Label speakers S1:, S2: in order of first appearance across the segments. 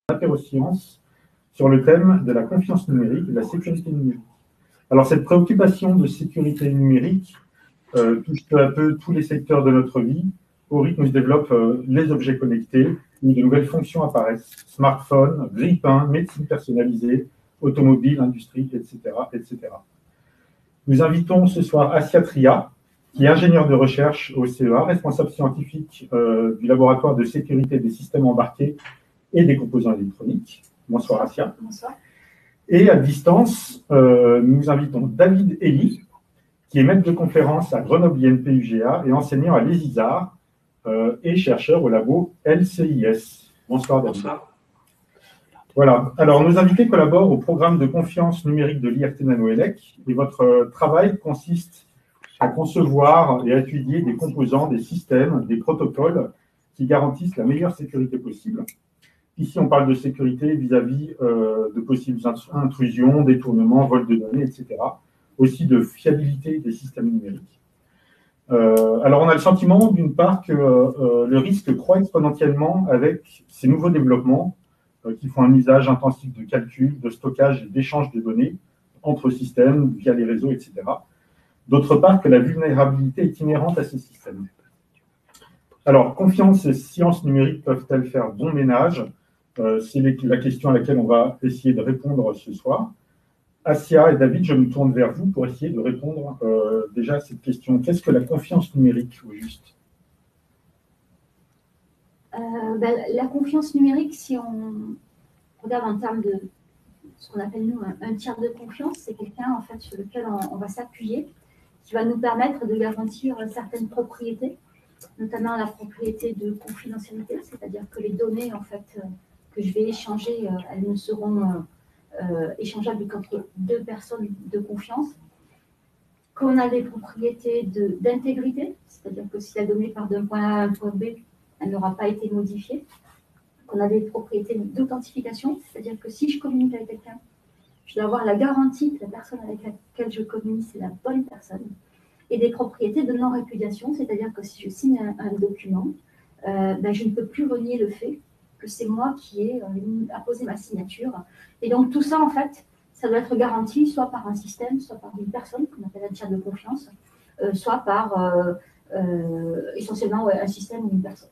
S1: apérosciences sur le thème de la confiance numérique et de la sécurité numérique. Alors, cette préoccupation de sécurité numérique touche peu à peu tous les secteurs de notre vie, au rythme où se développent les objets connectés, où de nouvelles fonctions apparaissent. Smartphones, grille-pain, médecine personnalisée, automobile, industrie, etc., etc. Nous invitons ce soir Assia Tria, qui est ingénieure de recherche au CEA, responsable scientifique du laboratoire de sécurité des systèmes embarqués et des composants électroniques. Bonsoir Assia.
S2: Bonsoir.
S1: Et à distance, nous invitons David Elie, qui est maître de conférence à Grenoble INP UGA et enseignant à l'ESISAR et chercheur au labo LCIS. Bonsoir David.
S3: Bonsoir.
S1: Voilà. Alors, nos invités collaborent au programme de confiance numérique de l'IRT Nanoelec et votre travail consiste à concevoir et à étudier des composants, des systèmes, des protocoles qui garantissent la meilleure sécurité possible. Ici, on parle de sécurité vis-à-vis de possibles intrusions, détournements, vols de données, etc. Aussi de fiabilité des systèmes numériques. Alors, on a le sentiment, d'une part, que le risque croît exponentiellement avec ces nouveaux développements qui font un usage intensif de calcul, de stockage et d'échange de données entre systèmes, via les réseaux, etc. D'autre part, que la vulnérabilité est inhérente à ces systèmes. Alors, confiance et sciences numériques peuvent-elles faire bon ménage? C'est la question à laquelle on va essayer de répondre ce soir. Assia et David, je me tourne vers vous pour essayer de répondre déjà à cette question. Qu'est-ce que la confiance numérique, au juste?
S2: La confiance numérique, si on regarde en termes de ce qu'on appelle nous un tiers de confiance, c'est quelqu'un en fait sur lequel on va s'appuyer, qui va nous permettre de garantir certaines propriétés, notamment la propriété de confidentialité, c'est-à-dire que les données en fait que je vais échanger, elles ne seront échangeables qu'entre deux personnes de confiance. Qu'on a des propriétés d'intégrité, c'est-à-dire que si la donnée part d'un point A à un point B, elle n'aura pas été modifiée. Qu'on a des propriétés d'authentification, c'est-à-dire que si je communique avec quelqu'un, je dois avoir la garantie que la personne avec laquelle je communique, c'est la bonne personne. Et des propriétés de non-répudiation, c'est-à-dire que si je signe un document, je ne peux plus renier le fait que c'est moi qui ai apposé ma signature. Et donc tout ça, en fait, ça doit être garanti soit par un système, soit par une personne, qu'on appelle un tiers de confiance, soit par essentiellement un système ou une personne.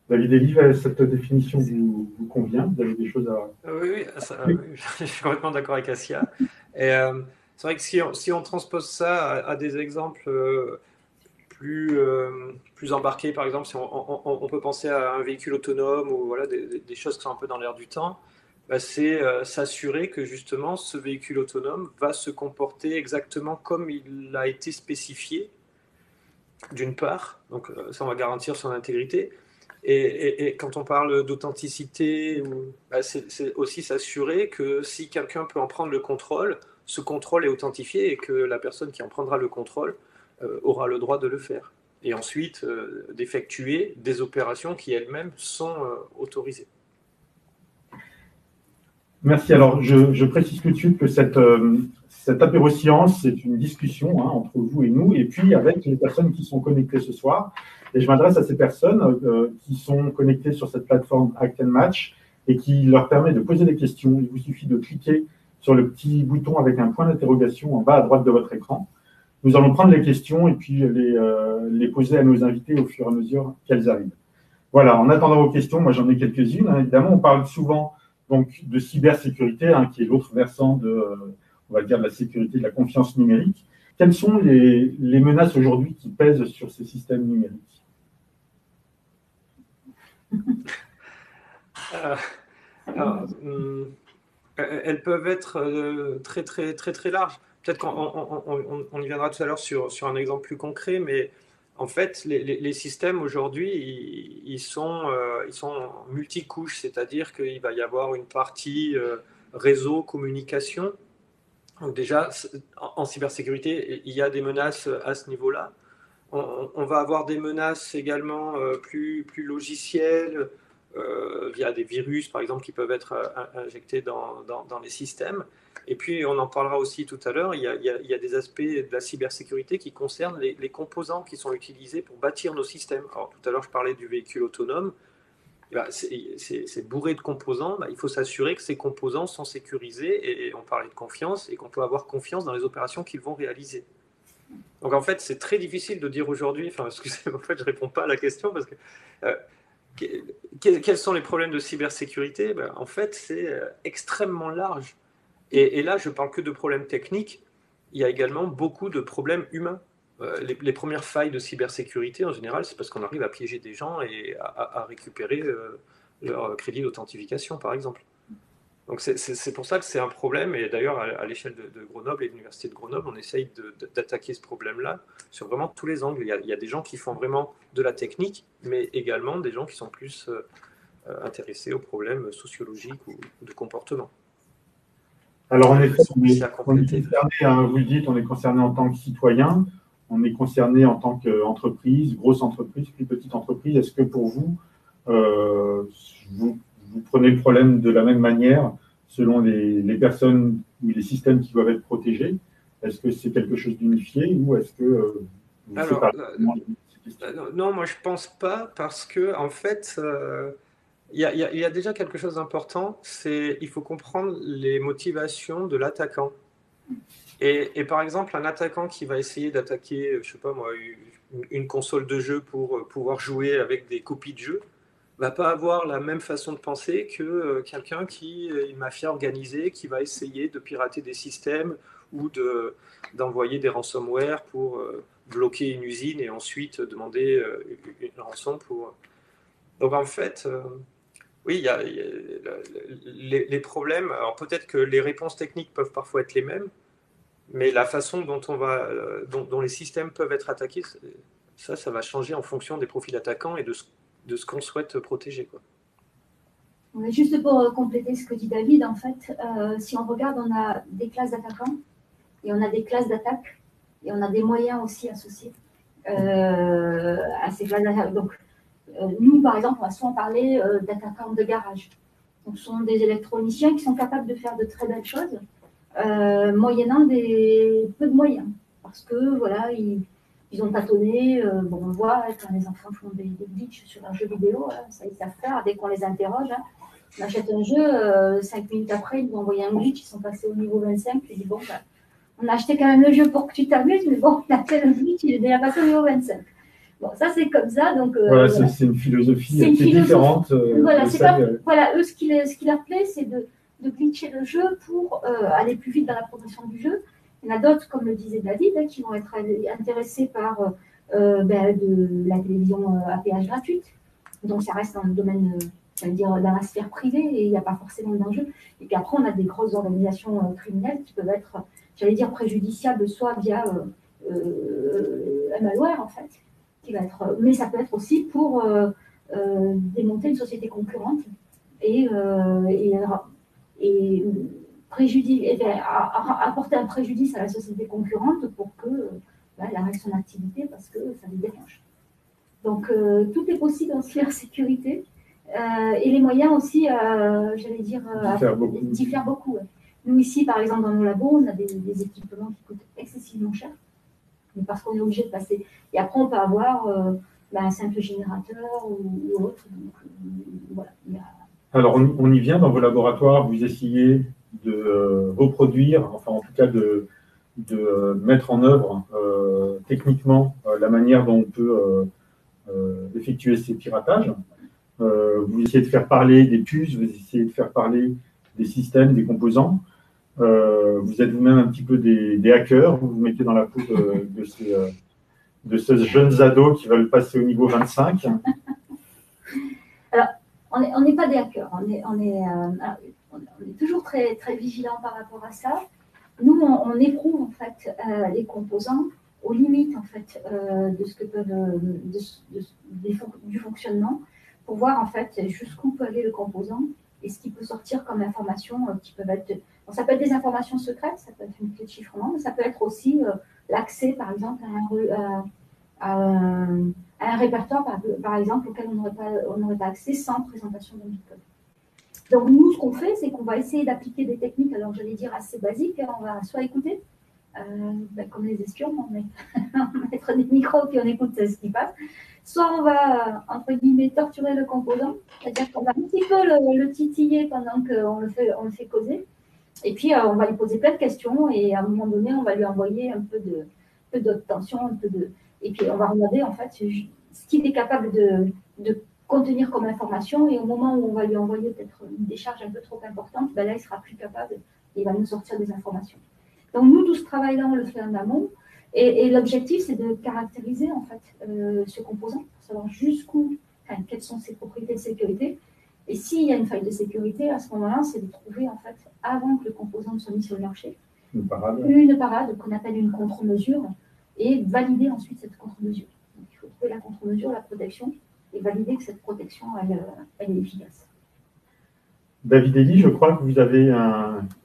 S1: David Elie, cette définition vous convient? Vous avez des choses à...
S3: Oui, je suis complètement d'accord avec Assia. Et c'est vrai que si on transpose ça à des exemples plus embarqués, par exemple, si on peut penser à un véhicule autonome ou voilà, des choses qui sont un peu dans l'air du temps, c'est s'assurer que justement ce véhicule autonome va se comporter exactement comme il a été spécifié, d'une part, donc ça on va garantir son intégrité. Et quand on parle d'authenticité, c'est aussi s'assurer que si quelqu'un peut en prendre le contrôle, ce contrôle est authentifié et que la personne qui en prendra le contrôle aura le droit de le faire. Et ensuite, d'effectuer des opérations qui elles-mêmes sont autorisées.
S1: Merci. Alors, je précise tout de suite que cette apéroscience, c'est une discussion entre vous et nous, et puis avec les personnes qui sont connectées ce soir. Et je m'adresse à ces personnes qui sont connectées sur cette plateforme Act and Match et qui leur permet de poser des questions. Il vous suffit de cliquer sur le petit bouton avec un point d'interrogation en bas à droite de votre écran. Nous allons prendre les questions et puis les poser à nos invités au fur et à mesure qu'elles arrivent. Voilà, en attendant vos questions, moi j'en ai quelques-unes. Évidemment, on parle souvent donc, de cybersécurité, qui est l'autre versant on va dire, de la sécurité, de la confiance numérique. Quelles sont les menaces aujourd'hui qui pèsent sur ces systèmes numériques?
S3: Elles peuvent être très larges. Peut-être qu'on y viendra tout à l'heure sur un exemple plus concret, mais en fait, les systèmes aujourd'hui, ils sont multicouches, c'est-à-dire qu'il va y avoir une partie réseau, communication. Donc déjà, en cybersécurité, il y a des menaces à ce niveau-là. On va avoir des menaces également plus logicielles, via des virus, par exemple, qui peuvent être injectés dans les systèmes. Et puis, on en parlera aussi tout à l'heure, il y a des aspects de la cybersécurité qui concernent les composants qui sont utilisés pour bâtir nos systèmes. Alors, tout à l'heure, je parlais du véhicule autonome. ben, c'est bourré de composants. Ben, il faut s'assurer que ces composants sont sécurisés, et on parlait de confiance, et qu'on peut avoir confiance dans les opérations qu'ils vont réaliser. Donc en fait, c'est très difficile de dire aujourd'hui, enfin, excusez-moi, en fait, je ne réponds pas à la question, parce que quels sont les problèmes de cybersécurité? Ben, en fait, c'est extrêmement large. Et là, je ne parle que de problèmes techniques. Il y a également beaucoup de problèmes humains. Les premières failles de cybersécurité, en général, c'est parce qu'on arrive à piéger des gens et à récupérer leur crédit d'authentification, par exemple. Donc c'est pour ça que c'est un problème. Et d'ailleurs, à l'échelle de Grenoble et de l'Université de Grenoble, on essaye d'attaquer ce problème-là sur vraiment tous les angles. Il y a des gens qui font vraiment de la technique, mais également des gens qui sont plus intéressés aux problèmes sociologiques ou de comportement.
S1: Alors, en effet, on est concerné, hein, vous le dites, on est concerné en tant que citoyen, on est concerné en tant qu'entreprise, grosse entreprise, plus petite entreprise. Est-ce que pour vous, vous prenez le problème de la même manière selon les personnes ou les systèmes qui doivent être protégés? Est-ce que c'est quelque chose d'unifié ou est-ce que vous
S3: Alors, non, moi je pense pas, parce que en fait, il y a déjà quelque chose d'important, c'est il faut comprendre les motivations de l'attaquant. Et par exemple, un attaquant qui va essayer d'attaquer, je sais pas moi, une console de jeu pour pouvoir jouer avec des copies de jeux, va pas avoir la même façon de penser que quelqu'un qui est une mafia organisée, qui va essayer de pirater des systèmes ou d'envoyer des ransomware pour bloquer une usine et ensuite demander une rançon pour... Donc en fait, oui, il y a les problèmes. Alors peut-être que les réponses techniques peuvent parfois être les mêmes, mais la façon dont les systèmes peuvent être attaqués, ça va changer en fonction des profils attaquants et de ce qu'on souhaite protéger, quoi.
S2: Juste pour compléter ce que dit David, en fait, si on regarde, on a des classes d'attaquants et on a des classes d'attaque et on a des moyens aussi associés à ces classes d'attaque. Donc, nous, par exemple, on va souvent parler d'attaquants de garage. Donc, ce sont des électroniciens qui sont capables de faire de très belles choses, moyennant peu de moyens. Parce que, voilà, ils ont tâtonné. Bon, on voit quand les enfants font des glitches sur un jeu vidéo, hein, ça ils savent faire. Dès qu'on les interroge, hein, on achète un jeu, 5 minutes après, ils nous ont envoyé un glitch, ils sont passés au niveau 25. Je dis, bon, ben, on a acheté quand même le jeu pour que tu t'amuses, mais bon, on a fait le glitch, il est déjà passé au niveau 25. Bon, ça, c'est comme ça. Donc,
S1: voilà, c'est une philosophie différente.
S2: Voilà, voilà, eux, ce qui leur plaît, c'est de glitcher le jeu pour aller plus vite dans la progression du jeu. Il y en a d'autres, comme le disait David, hein, qui vont être intéressés par de la télévision à péage gratuite. Donc, ça reste dans le domaine, dans la sphère privée, et il n'y a pas forcément d'enjeu. Et puis après, on a des grosses organisations criminelles qui peuvent être, j'allais dire, préjudiciables, soit via un malware, en fait, mais ça peut être aussi pour démonter une société concurrente et apporter un préjudice à la société concurrente pour que elle arrête son activité parce que ça les dérange. Donc tout est possible en cybersécurité et les moyens aussi, j'allais dire, diffèrent beaucoup. Ouais. Nous ici, par exemple, dans nos labos, on a des équipements qui coûtent excessivement cher, mais parce qu'on est obligé de passer. Et après, on peut avoir un simple générateur ou autre. Donc, voilà.
S1: Alors, on y vient dans vos laboratoires, vous essayez de reproduire, enfin en tout cas de mettre en œuvre techniquement la manière dont on peut effectuer ces piratages. Vous essayez de faire parler des puces, vous essayez de faire parler des systèmes, des composants. Vous êtes vous-même un petit peu des hackers, vous vous mettez dans la peau de ces jeunes ados qui veulent passer au niveau 25.
S2: Alors, on n'est pas des hackers, on est toujours très, très vigilants par rapport à ça. Nous, on éprouve en fait les composants aux limites en fait de ce que peuvent du fonctionnement pour voir en fait jusqu'où peut aller le composant et ce qui peut sortir comme information qui peuvent être. Bon, ça peut être des informations secrètes, ça peut être une clé de chiffrement, mais ça peut être aussi l'accès par exemple à un répertoire par exemple auquel on n'aurait pas accès sans présentation d'un bitcode. Donc nous, ce qu'on fait, c'est qu'on va essayer d'appliquer des techniques, alors j'allais dire assez basiques, on va soit écouter, comme les espions, on met des micros puis on écoute ce qui passe, soit on va, entre guillemets, torturer le composant, c'est-à-dire qu'on va un petit peu le titiller pendant qu'on le fait causer, et puis on va lui poser plein de questions, et à un moment donné, on va lui envoyer un peu d'obtention, et puis on va regarder en fait ce qu'il est capable de contenir comme information, et au moment où on va lui envoyer peut-être une décharge un peu trop importante, ben là, il sera plus capable, et il va nous sortir des informations. Donc nous, tout ce travail-là, on le fait en amont, et l'objectif, c'est de caractériser en fait ce composant, pour savoir quelles sont ses propriétés de sécurité. Et s'il y a une faille de sécurité, à ce moment-là, c'est de trouver en fait, avant que le composant soit mis sur le marché, une parade qu'on appelle une contre-mesure, et valider ensuite cette contre-mesure. Donc il faut trouver la contre-mesure, la protection, et valider que cette protection, elle est efficace.
S1: David Elie, je crois que vous avez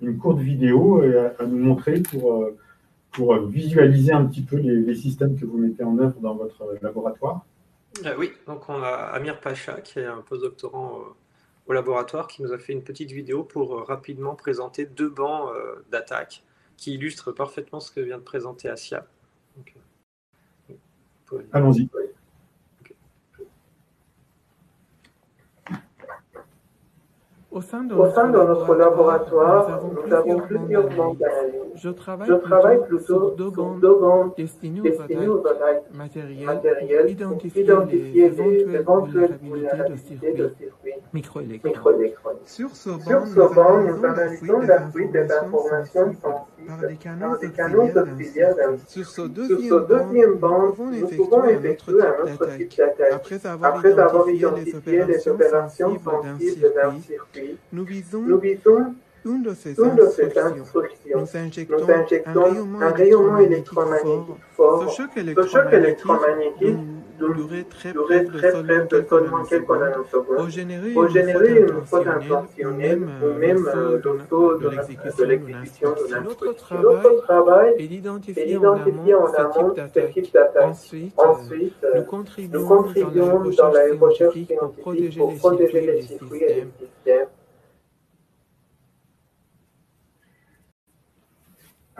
S1: une courte vidéo à nous montrer pour visualiser un petit peu les systèmes que vous mettez en œuvre dans votre laboratoire.
S3: Oui, donc on a Amir Pacha, qui est un postdoctorant au laboratoire, qui nous a fait une petite vidéo pour rapidement présenter 2 bancs d'attaque qui illustrent parfaitement ce que vient de présenter Asia.
S1: Allons-y.
S4: Au sein de notre laboratoire, nous avons plusieurs bandes d'analyse. Je travaille plutôt sur 2 bandes destinées aux attaques matérielles pour identifier les éventuelles vulnérabilités de circuits microélectroniques. Sur ce banc, nous analysons la fuite des informations sensibles par des canaux auxiliaires d'un circuit. Sur ce deuxième banc, nous pouvons effectuer un autre type d'attaque. Après avoir identifié les opérations sensibles d'un circuit, nous visons une de ces instructions. Nous injectons un rayonnement électromagnétique fort. Ce choc électromagnétique d'une durée très brève de seulement quelques nanosecondes peut générer une faute intentionnelle ou même le taux de l'exécution d'une instruction. Notre travail est d'identifier en amont ce type d'attaque. Ensuite, nous contribuons dans la recherche scientifique pour protéger les circuits et les systèmes.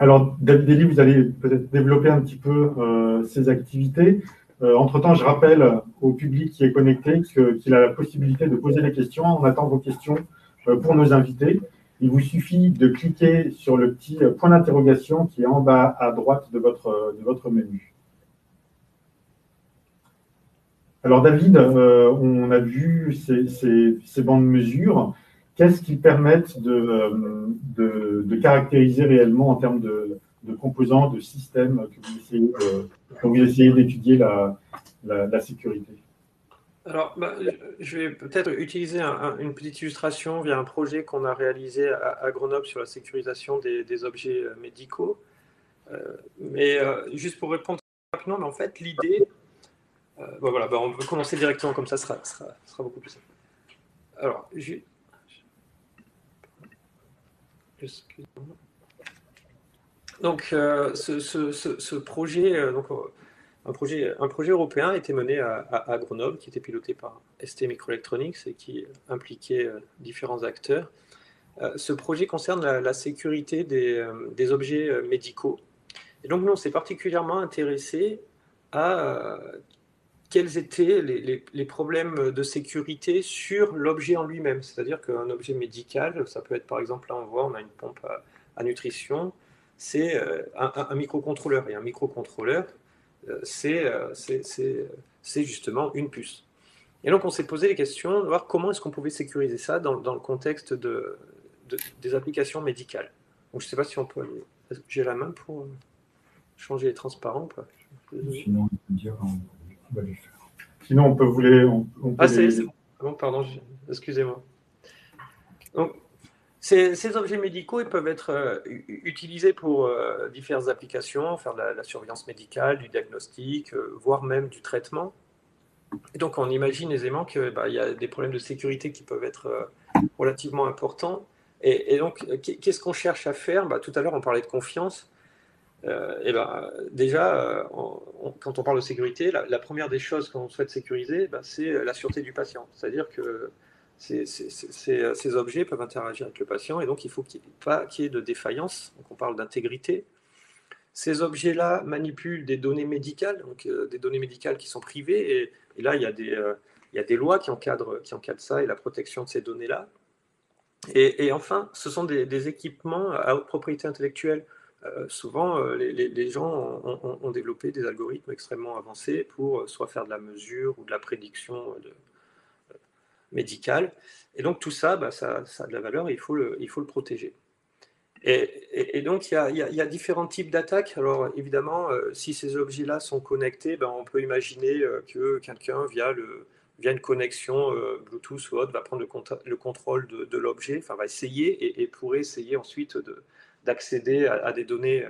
S1: Alors, David Elie, vous allez peut-être développer un petit peu ces activités. Entre-temps, je rappelle au public qui est connecté qu'il a la possibilité de poser des questions. On attend vos questions pour nos invités. Il vous suffit de cliquer sur le petit point d'interrogation qui est en bas à droite de votre menu. Alors, David, on a vu ces bancs de mesure. Qu'est-ce qu'ils permettent de caractériser réellement en termes de composants, de systèmes que vous essayez d'étudier la sécurité?
S3: Alors, je vais peut-être utiliser une petite illustration via un projet qu'on a réalisé à Grenoble sur la sécurisation des objets médicaux. Mais juste pour répondre rapidement, mais en fait, l'idée... voilà, on peut commencer directement comme ça, sera beaucoup plus simple. Alors, donc, ce projet, un projet européen a été mené à Grenoble, qui était piloté par ST Microelectronics et qui impliquait différents acteurs. Ce projet concerne la sécurité des objets médicaux. Et donc, nous, on s'est particulièrement intéressé à quels étaient les problèmes de sécurité sur l'objet en lui-même. C'est-à-dire qu'un objet médical, ça peut être par exemple, là on a une pompe à nutrition, c'est un microcontrôleur. Et un microcontrôleur, c'est justement une puce. Et donc on s'est posé les questions de voir comment est-ce qu'on pouvait sécuriser ça dans le contexte des applications médicales. Donc je ne sais pas si on peut aller... J'ai la main pour changer les transparents ou pas?
S1: Sinon, on peut dire... On va les faire. Sinon, on peut vous les...
S3: c'est bon. Bon, pardon, excusez-moi. Donc, ces objets médicaux, ils peuvent être utilisés pour diverses applications, faire de la surveillance médicale, du diagnostic, voire même du traitement. Et donc, on imagine aisément qu'il y a des problèmes de sécurité qui peuvent être relativement importants. Et donc, qu'est-ce qu'on cherche à faire? Tout à l'heure, on parlait de confiance. Déjà, quand on parle de sécurité, la première des choses qu'on souhaite sécuriser, c'est la sûreté du patient. C'est-à-dire que ces objets peuvent interagir avec le patient et donc il faut qu'il n'y ait pas de défaillance. Donc on parle d'intégrité. Ces objets-là manipulent des données médicales, donc des données médicales qui sont privées, et là, il y a des lois qui encadrent ça et la protection de ces données-là. Et enfin, ce sont des équipements à haute propriété intellectuelle. Souvent, les gens ont développé des algorithmes extrêmement avancés pour soit faire de la mesure ou de la prédiction médicale. Et donc, tout ça, ça a de la valeur et il faut le protéger. Et donc, il y a différents types d'attaques. Alors, évidemment, si ces objets-là sont connectés, on peut imaginer que quelqu'un, via une connexion Bluetooth ou autre, va prendre le contrôle de l'objet, enfin, va essayer et pourrait essayer ensuite d'accéder à des données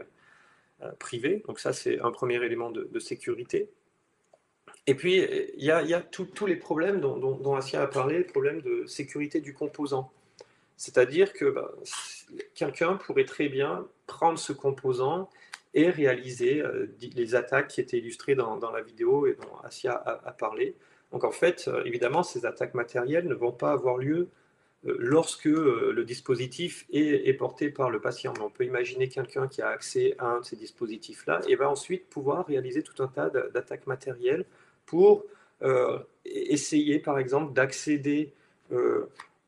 S3: privées. Donc ça, c'est un premier élément de sécurité. Et puis, il y a tous les problèmes dont Assia a parlé, le problème de sécurité du composant. C'est-à-dire que quelqu'un pourrait très bien prendre ce composant et réaliser les attaques qui étaient illustrées dans la vidéo et dont Assia a parlé. Donc en fait, évidemment, ces attaques matérielles ne vont pas avoir lieu lorsque le dispositif est porté par le patient. Mais on peut imaginer quelqu'un qui a accès à un de ces dispositifs-là et va ensuite pouvoir réaliser tout un tas d'attaques matérielles pour essayer, par exemple, d'accéder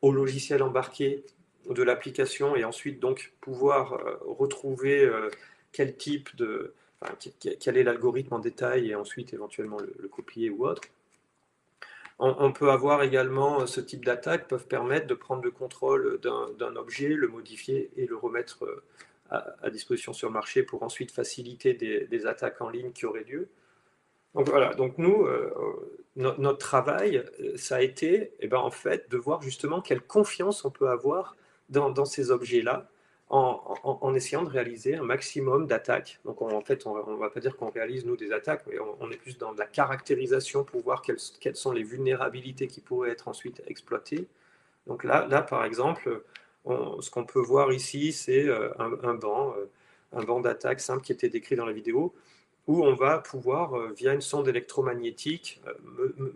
S3: au logiciel embarqué de l'application et ensuite donc pouvoir retrouver quel est l'algorithme en détail et ensuite éventuellement le copier ou autre. On peut avoir également ce type d'attaques peuvent permettre de prendre le contrôle d'un objet, le modifier et le remettre à disposition sur le marché pour ensuite faciliter des attaques en ligne qui auraient lieu. Donc voilà, donc nous, notre travail, ça a été en fait, de voir justement quelle confiance on peut avoir dans ces objets-là en essayant de réaliser un maximum d'attaques. Donc en fait, on ne va pas dire qu'on réalise nous des attaques, mais on est plus dans de la caractérisation pour voir quelles sont les vulnérabilités qui pourraient être ensuite exploitées. Donc là par exemple, ce qu'on peut voir ici, c'est un banc d'attaque simple qui était décrit dans la vidéo, où on va pouvoir, via une sonde électromagnétique,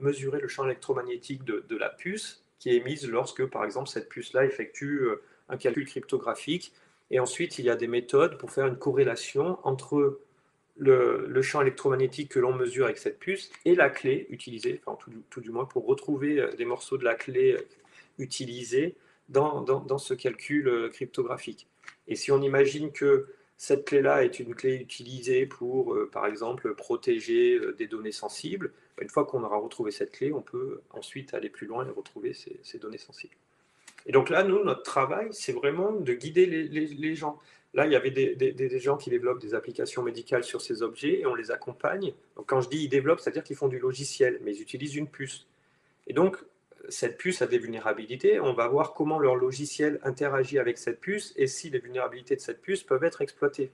S3: mesurer le champ électromagnétique de la puce qui est émise lorsque, par exemple, cette puce-là effectue un calcul cryptographique. Et ensuite, il y a des méthodes pour faire une corrélation entre le champ électromagnétique que l'on mesure avec cette puce et la clé utilisée, enfin tout du moins pour retrouver des morceaux de la clé utilisés dans ce calcul cryptographique. Et si on imagine que cette clé-là est une clé utilisée pour, par exemple, protéger des données sensibles, une fois qu'on aura retrouvé cette clé, on peut ensuite aller plus loin et retrouver ces données sensibles. Et donc là, nous, notre travail, c'est vraiment de guider les gens. Là, il y avait des gens qui développent des applications médicales sur ces objets et on les accompagne. Donc quand je dis ils développent, c'est-à-dire qu'ils font du logiciel, mais ils utilisent une puce. Et donc, cette puce a des vulnérabilités, on va voir comment leur logiciel interagit avec cette puce et si les vulnérabilités de cette puce peuvent être exploitées.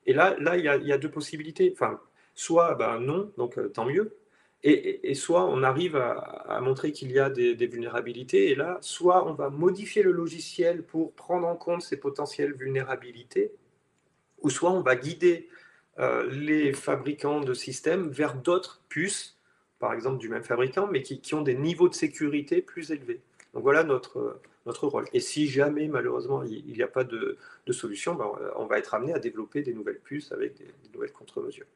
S3: Et là il y a deux possibilités. Enfin, soit non, donc tant mieux, et soit on arrive à montrer qu'il y a des vulnérabilités, et là, soit on va modifier le logiciel pour prendre en compte ces potentielles vulnérabilités, ou soit on va guider les fabricants de systèmes vers d'autres puces, par exemple du même fabricant, mais qui ont des niveaux de sécurité plus élevés. Donc voilà notre rôle. Et si jamais, malheureusement, il n'y a pas de solution, on va être amené à développer des nouvelles puces avec des nouvelles contre-mesures.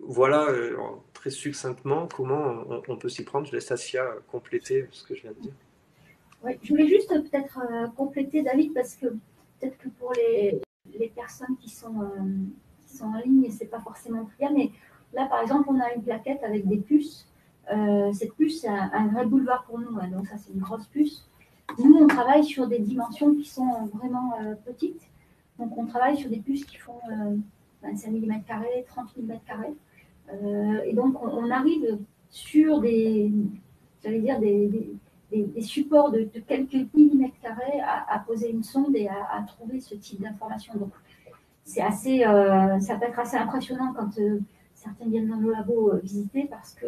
S3: Voilà très succinctement comment on peut s'y prendre. Je laisse Assia compléter ce que je viens de dire.
S2: Ouais, je voulais juste peut-être compléter, David, parce que peut-être que pour les personnes qui sont en ligne, ce n'est pas forcément clair, mais là, par exemple, on a une plaquette avec des puces. Cette puce, c'est un vrai boulevard pour nous, hein, donc ça, c'est une grosse puce. Nous, on travaille sur des dimensions qui sont vraiment petites. Donc, on travaille sur des puces qui font 25 mm², 30 mm². Et donc, on arrive sur des supports de quelques millimètres carrés à poser une sonde et à trouver ce type d'information. Donc, c'est assez, ça peut être assez impressionnant quand certains viennent dans nos labos visiter parce que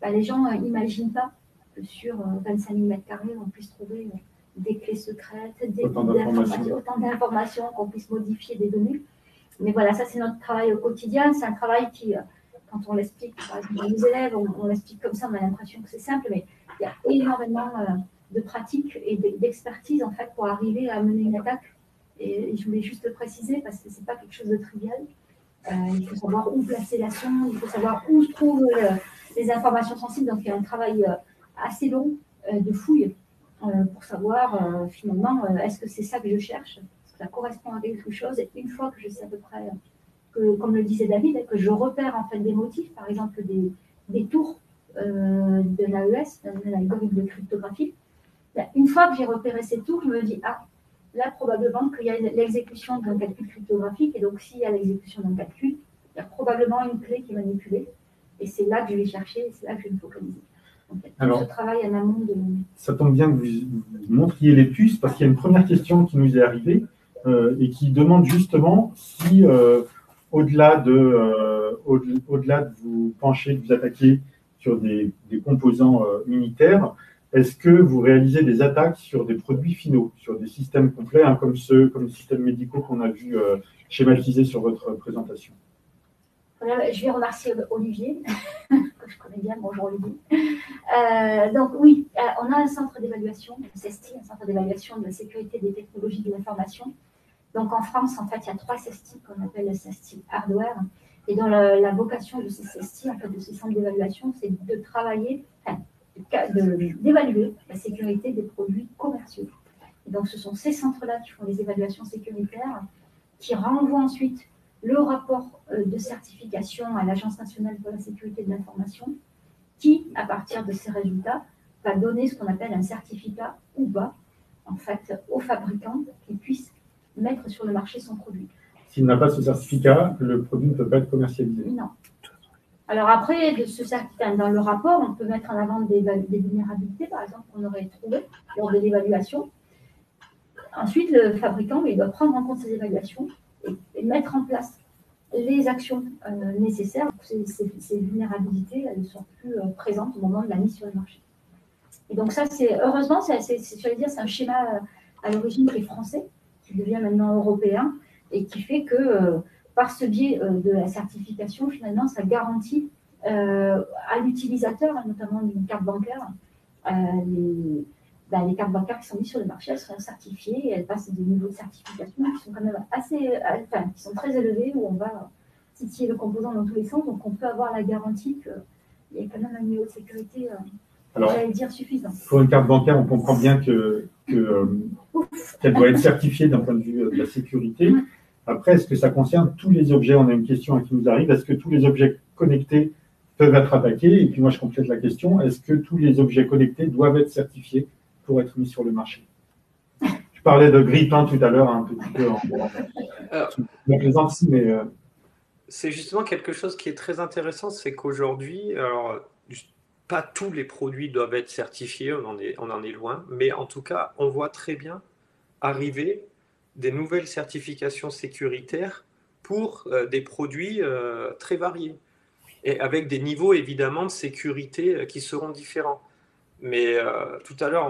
S2: les gens n'imaginent pas que sur 25 mm², on puisse trouver des clés secrètes, autant d'informations, qu'on puisse modifier des données. Mais voilà, ça c'est notre travail au quotidien. C'est un travail qui, quand on l'explique, par exemple, à nos élèves, on l'explique comme ça, on a l'impression que c'est simple, mais il y a énormément de pratique et d'expertise en fait pour arriver à mener une attaque Et je voulais juste le préciser parce que ce n'est pas quelque chose de trivial. Il faut savoir où placer la sonde, il faut savoir où se trouvent les informations sensibles. Donc, il y a un travail assez long de fouille pour savoir finalement est-ce que c'est ça que je cherche, est-ce que ça correspond à quelque chose. Et une fois que je sais à peu près, comme le disait David, que je repère en fait des motifs, par exemple des tours de l'AES, de l'algorithme de cryptographie, une fois que j'ai repéré ces tours, je me dis ah, là, probablement qu'il y a l'exécution d'un calcul cryptographique, et donc s'il y a l'exécution d'un calcul, il y a probablement une clé qui est manipulée, et c'est là que je vais chercher, et c'est là que je vais me focaliser. Donc, il y a tout ce travail en amont de...
S1: Ça tombe bien que vous montriez les puces, parce qu'il y a une première question qui nous est arrivée, et qui demande justement si, au-delà de vous pencher, de vous attaquer sur des composants unitaires, est-ce que vous réalisez des attaques sur des produits finaux, sur des systèmes complets, hein, comme les systèmes médicaux qu'on a vu schématisés sur votre présentation?
S2: Je vais remercier Olivier, que je connais bien. Bonjour Olivier. Donc oui, on a un centre d'évaluation, le CESTI, un centre d'évaluation de la sécurité des technologies de l'information. Donc en France, en fait, il y a 3 CESTI qu'on appelle le CESTI hardware. Et dans la vocation de ces CESTI, en fait, de ces centres d'évaluation, c'est de travailler, d'évaluer la sécurité des produits commerciaux. Et donc ce sont ces centres-là qui font les évaluations sécuritaires, qui renvoient ensuite le rapport de certification à l'Agence nationale pour la sécurité de l'information, qui, à partir de ces résultats, va donner ce qu'on appelle un certificat ou pas, en fait, aux fabricants qui puissent mettre sur le marché son produit.
S1: S'il n'a pas ce certificat, le produit ne peut pas être commercialisé.
S2: Non. Alors après, de ce certificat, dans le rapport, on peut mettre en avant des vulnérabilités, par exemple, qu'on aurait trouvées lors de l'évaluation. Ensuite, le fabricant, il doit prendre en compte ces évaluations et mettre en place les actions nécessaires. Ces vulnérabilités, elles ne sont plus présentes au moment de la mise sur le marché. Et donc ça, heureusement, c'est un schéma à l'origine qui est français, qui devient maintenant européen, et qui fait que par ce biais de la certification, finalement, ça garantit à l'utilisateur, notamment d'une carte bancaire, les cartes bancaires qui sont mises sur le marché, elles sont certifiées et elles passent des niveaux de certification qui sont quand même qui sont très élevés, où on va titiller le composant dans tous les sens, donc on peut avoir la garantie qu'il y a quand même un niveau de sécurité, j'allais dire, suffisant.
S1: Pour une carte bancaire, on comprend bien qu'elle doit être certifiée d'un point de vue de la sécurité. Après, est-ce que ça concerne tous les objets? On a une question qui nous arrive. Est-ce que tous les objets connectés peuvent être attaqués? Et puis moi, je complète la question. Est-ce que tous les objets connectés doivent être certifiés pour être mis sur le marché? Je parlais de grille-pain tout à l'heure, un petit peu en plaisanterie, mais...
S3: C'est justement quelque chose qui est très intéressant, c'est qu'aujourd'hui, alors, pas tous les produits doivent être certifiés, on en est loin, mais en tout cas, on voit très bien arriver des nouvelles certifications sécuritaires pour des produits très variés, et avec des niveaux évidemment de sécurité qui seront différents. Mais tout à l'heure,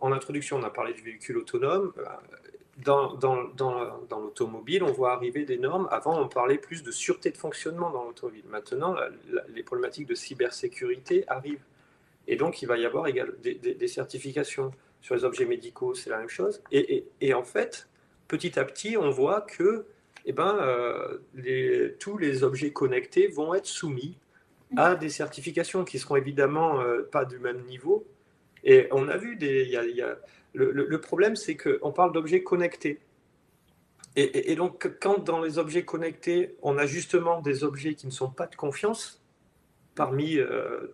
S3: en introduction, on a parlé du véhicule autonome. Dans l'automobile, on voit arriver des normes. Avant, on parlait plus de sûreté de fonctionnement dans l'automobile. Maintenant, les problématiques de cybersécurité arrivent. Et donc, il va y avoir des certifications. Sur les objets médicaux, c'est la même chose. Et en fait, petit à petit, on voit que tous les objets connectés vont être soumis à des certifications qui seront évidemment pas du même niveau. Et on a vu le problème, c'est qu'on parle d'objets connectés. Et donc, quand dans les objets connectés, on a justement des objets qui ne sont pas de confiance, parmi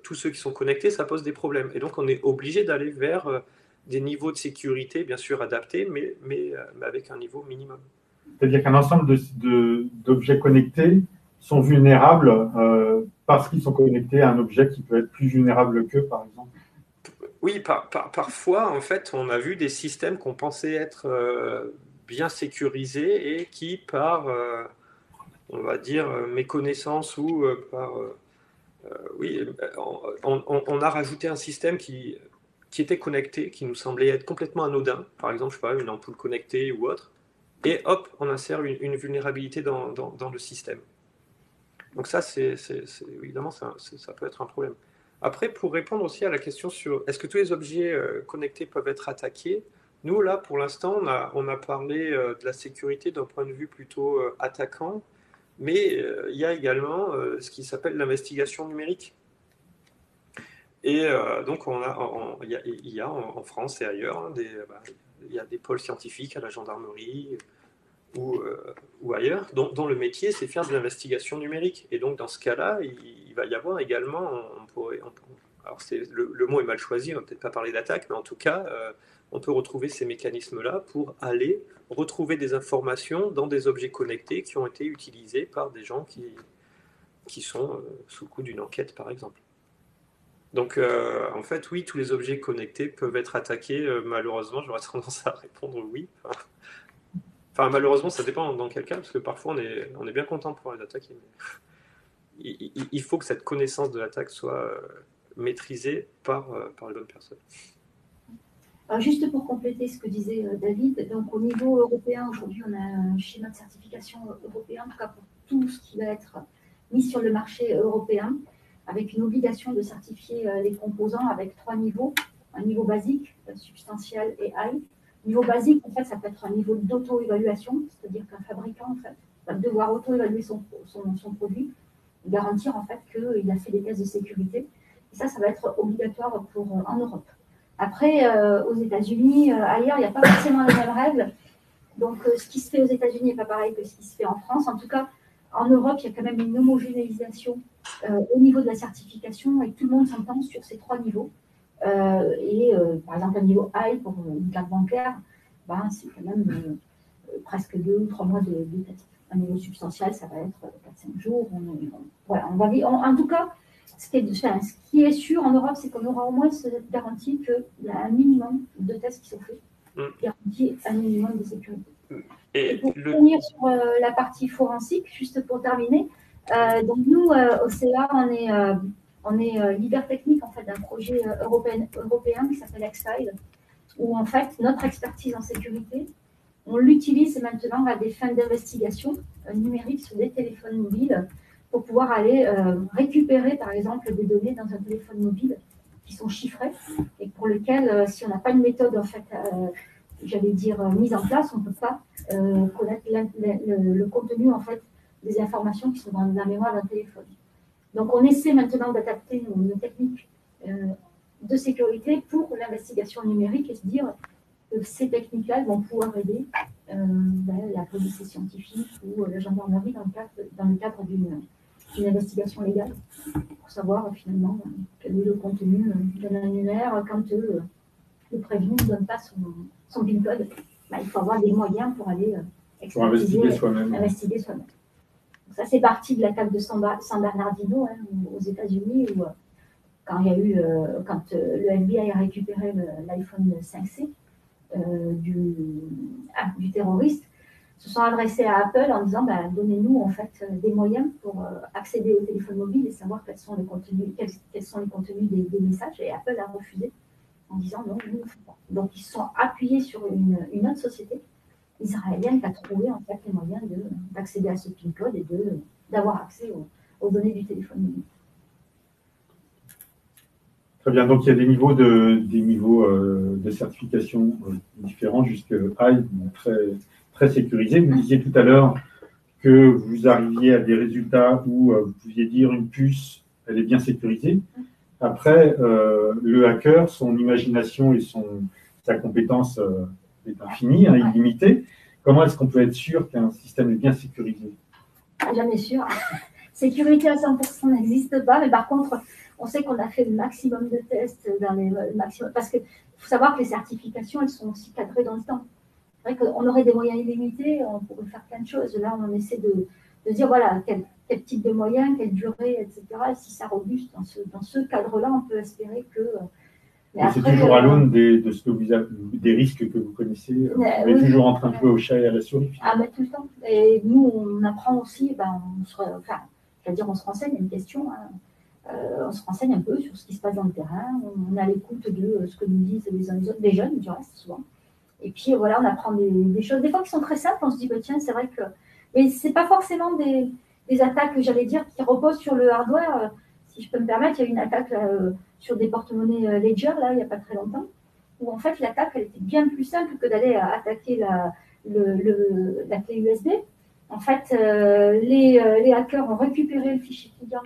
S3: tous ceux qui sont connectés, ça pose des problèmes. Et donc, on est obligé d'aller vers des niveaux de sécurité, bien sûr adaptés, mais avec un niveau minimum.
S1: C'est-à-dire qu'un ensemble d'objets connectés sont vulnérables parce qu'ils sont connectés à un objet qui peut être plus vulnérable qu'eux, par exemple.
S3: Oui, parfois, en fait, on a vu des systèmes qu'on pensait être bien sécurisés et qui, par, on va dire, méconnaissance ou on a rajouté un système qui était connecté, qui nous semblait être complètement anodin, par exemple, je sais pas, une ampoule connectée ou autre, et hop, on insère une vulnérabilité dans le système. Donc ça, évidemment, ça peut être un problème. Après, pour répondre aussi à la question sur est-ce que tous les objets connectés peuvent être attaqués, Nous, là, pour l'instant, on a parlé de la sécurité d'un point de vue plutôt attaquant, mais il y a également ce qui s'appelle l'investigation numérique. Et donc, il y a en France et ailleurs, il y a des pôles scientifiques à la gendarmerie ou ailleurs, dont le métier, c'est faire de l'investigation numérique. Et donc, dans ce cas-là, il va y avoir également, alors le mot est mal choisi, on va peut-être pas parler d'attaque, mais en tout cas, on peut retrouver ces mécanismes-là pour aller retrouver des informations dans des objets connectés qui ont été utilisés par des gens qui sont sous le coup d'une enquête, par exemple. Donc, en fait, oui, tous les objets connectés peuvent être attaqués. Malheureusement, j'aurais tendance à répondre oui. Enfin, malheureusement, ça dépend dans quel cas, parce que parfois, on est bien content de pouvoir les attaquer. Mais il faut que cette connaissance de l'attaque soit maîtrisée par les bonnes personnes.
S2: Alors, juste pour compléter ce que disait David, donc au niveau européen, aujourd'hui, on a un schéma de certification européen, en tout cas pour tout ce qui va être mis sur le marché européen, avec une obligation de certifier les composants avec 3 niveaux. Un niveau basique, substantiel et high. Niveau basique, en fait, ça peut être un niveau d'auto-évaluation, c'est-à-dire qu'un fabricant, en fait, va devoir auto-évaluer son produit, garantir, en fait, qu'il a fait des tests de sécurité. Et ça va être obligatoire en Europe. Après, aux États-Unis, ailleurs, il n'y a pas forcément les mêmes règles. Donc, ce qui se fait aux États-Unis n'est pas pareil que ce qui se fait en France. En tout cas, en Europe, il y a quand même une homogénéisation au niveau de la certification et tout le monde s'entend sur ces 3 niveaux. Par exemple, un niveau high pour une carte bancaire, c'est quand même presque 2 ou 3 mois de test. Un niveau substantiel, ça va être 4-5 jours. En tout cas, ce qui est sûr en Europe, c'est qu'on aura au moins cette garantie qu'il y a un minimum de tests qui sont faits, garantie un minimum de sécurité. Et pour revenir sur la partie forensique, juste pour terminer, donc nous, au CEA, on est leader technique en fait, d'un projet européen qui s'appelle X-File, où en fait, notre expertise en sécurité, on l'utilise maintenant à des fins d'investigation numérique sur des téléphones mobiles pour pouvoir aller récupérer, par exemple, des données dans un téléphone mobile qui sont chiffrées et pour lesquelles, si on n'a pas une méthode, en fait, mise en place, on ne peut pas connaître le contenu, en fait, des informations qui sont dans la mémoire d'un téléphone. Donc, on essaie maintenant d'adapter nos techniques de sécurité pour l'investigation numérique et se dire que ces techniques-là vont pouvoir aider la police scientifique ou la gendarmerie dans le cadre d'une investigation légale pour savoir finalement quel est le contenu d'un annuaire quand le prévenu ne donne pas son PIN code. Il faut avoir des moyens pour aller
S1: investiguer soi-même.
S2: Ça, c'est parti de l'attaque de San Bernardino aux États-Unis où quand le FBI a récupéré l'iPhone 5C du terroriste, se sont adressés à Apple en disant donnez-nous en fait des moyens pour accéder au téléphone mobile et savoir quels sont les contenus des messages. Et Apple a refusé en disant non, nous ne faisons pas. Donc ils se sont appuyés sur une autre société israélienne qui a trouvé en fait les moyens d'accéder à ce PIN code et d'avoir accès aux données du téléphone mobile.
S1: Très bien, donc il y a des niveaux de certification différents jusqu'à high, très, très sécurisés. Vous disiez tout à l'heure que vous arriviez à des résultats où vous pouviez dire une puce, elle est bien sécurisée. Après, le hacker, son imagination et sa compétence est infinie, illimitée. Comment est-ce qu'on peut être sûr qu'un système est bien sécurisé?
S2: Jamais sûr. Sécurité à 100% n'existe pas, mais par contre, on sait qu'on a fait le maximum de tests parce qu'il faut savoir que les certifications, elles sont aussi cadrées dans le temps. C'est vrai qu'on aurait des moyens illimités, on pourrait faire plein de choses. Là, on essaie de dire, voilà, quel type de moyens, quelle durée, etc. Et si ça robuste dans ce cadre-là, on peut espérer que...
S1: c'est toujours à l'aune des risques que vous connaissez. Vous êtes toujours en train de jouer au chat et à la souris.
S2: Mais tout le temps. Et nous, on apprend aussi, on se renseigne, il y a une question... on se renseigne un peu sur ce qui se passe dans le terrain, on est à l'écoute de ce que nous disent les uns les autres, des jeunes, du reste, souvent. Et puis voilà, on apprend des choses, des fois qui sont très simples, on se dit, tiens, c'est vrai que... Mais ce n'est pas forcément des attaques, j'allais dire, qui reposent sur le hardware. Si je peux me permettre, il y a eu une attaque sur des porte-monnaies Ledger, là, il n'y a pas très longtemps, où en fait l'attaque elle était bien plus simple que d'aller attaquer la clé USB. En fait, les hackers ont récupéré le fichier client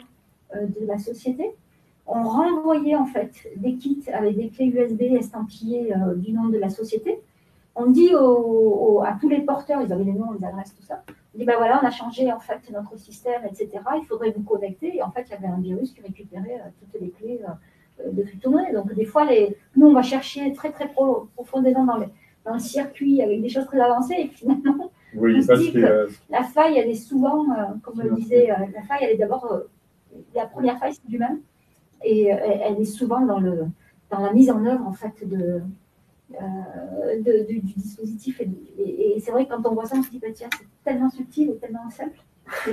S2: de la société, ont renvoyé en fait des kits avec des clés USB estampillées du nom de la société. On dit à tous les porteurs, ils avaient les noms, les adresses, tout ça. On dit, ben voilà, on a changé en fait notre système, etc. Il faudrait vous connecter. Et en fait, il y avait un virus qui récupérait toutes les clés de crypto-monnaie. Donc, des fois, nous, on va chercher très, très profondément dans le circuit avec des choses très avancées. Et finalement, on se dit que la faille, elle est souvent, comme le disait, la faille, elle est d'abord, la première faille, c'est du même. Et elle est souvent dans la mise en œuvre, en fait, du dispositif. Et c'est vrai que quand on voit ça, on se dit, bah, tiens, c'est tellement subtil et tellement simple.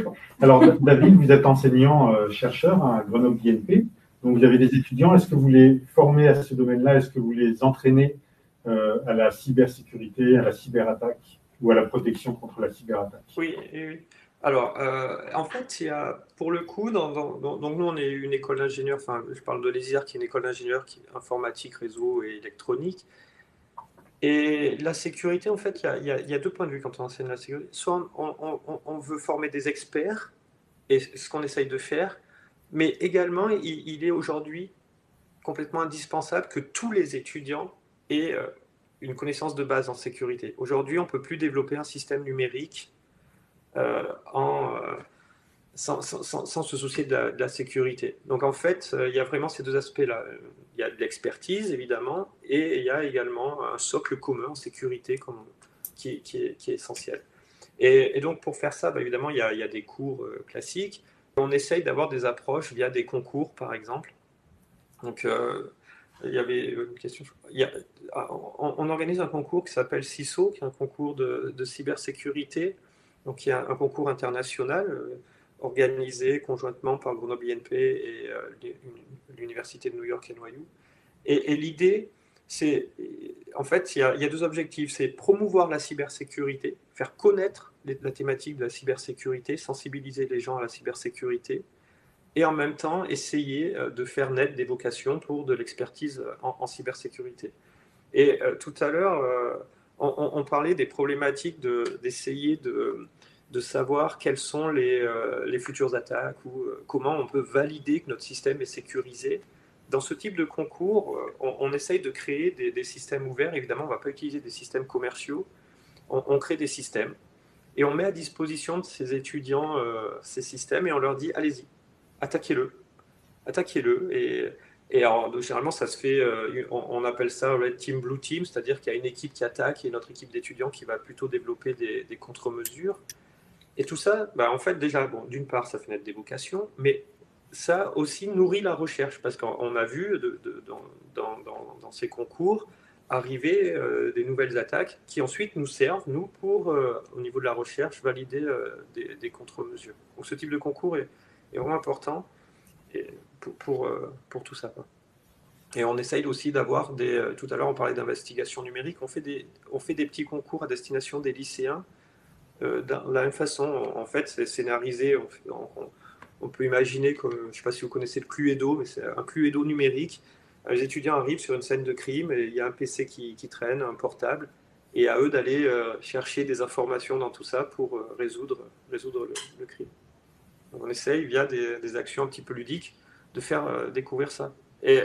S2: Bon.
S1: Alors, David, vous êtes enseignant-chercheur à Grenoble INP. Donc, vous avez des étudiants. Est-ce que vous les formez à ce domaine-là? Est-ce que vous les entraînez à la cybersécurité, à la cyberattaque ou à la protection contre la cyberattaque?
S3: Oui, oui. Alors, en fait, pour le coup, donc nous, on est une école d'ingénieurs, enfin, je parle de l'ESIR, qui est une école d'ingénieurs informatique, réseau et électronique. Et la sécurité, en fait, il y a deux points de vue quand on enseigne la sécurité. Soit on veut former des experts, et ce qu'on essaye de faire, mais également, il est aujourd'hui complètement indispensable que tous les étudiants aient une connaissance de base en sécurité. Aujourd'hui, on ne peut plus développer un système numérique sans se soucier de la sécurité. Donc en fait, il y a vraiment ces deux aspects-là. Il y a de l'expertise, évidemment, et il y a également un socle commun en sécurité qui est essentiel. Et donc pour faire ça, évidemment, il y a des cours classiques. On essaye d'avoir des approches via des concours, par exemple. Donc il y avait une question. On organise un concours qui s'appelle CISO, qui est un concours de cybersécurité. Donc il y a un concours international organisé conjointement par Grenoble INP et l'Université de New York NYU. Et l'idée, c'est, en fait, il y a deux objectifs. C'est promouvoir la cybersécurité, faire connaître la thématique de la cybersécurité, sensibiliser les gens à la cybersécurité, et en même temps essayer de faire naître des vocations pour de l'expertise en cybersécurité. Et tout à l'heure, on parlait des problématiques d'essayer de savoir quelles sont les futures attaques ou comment on peut valider que notre système est sécurisé. Dans ce type de concours, on essaye de créer des systèmes ouverts. Évidemment, on ne va pas utiliser des systèmes commerciaux. On crée des systèmes et on met à disposition de ces étudiants ces systèmes et on leur dit allez-y, attaquez-le. Attaquez-le. Et alors, généralement, ça se fait, on appelle ça Red Team, Blue Team, c'est-à-dire qu'il y a une équipe qui attaque et notre équipe d'étudiants qui va plutôt développer des contre-mesures. Et tout ça, en fait, déjà, bon, d'une part, ça fait naître des vocations, mais ça aussi nourrit la recherche, parce qu'on a vu dans ces concours arriver des nouvelles attaques qui ensuite nous servent, nous, pour, au niveau de la recherche, valider des contre-mesures. Donc ce type de concours est vraiment important pour tout ça. Et on essaye aussi d'avoir tout à l'heure on parlait d'investigation numérique, on fait des petits concours à destination des lycéens de la même façon. En fait, c'est scénarisé, on peut imaginer, comme, je ne sais pas si vous connaissez le Cluedo, mais c'est un Cluedo numérique. Les étudiants arrivent sur une scène de crime et il y a un PC qui traîne, un portable, et à eux d'aller chercher des informations dans tout ça pour résoudre le crime. Donc on essaye, via des actions un petit peu ludiques, de faire découvrir ça. Et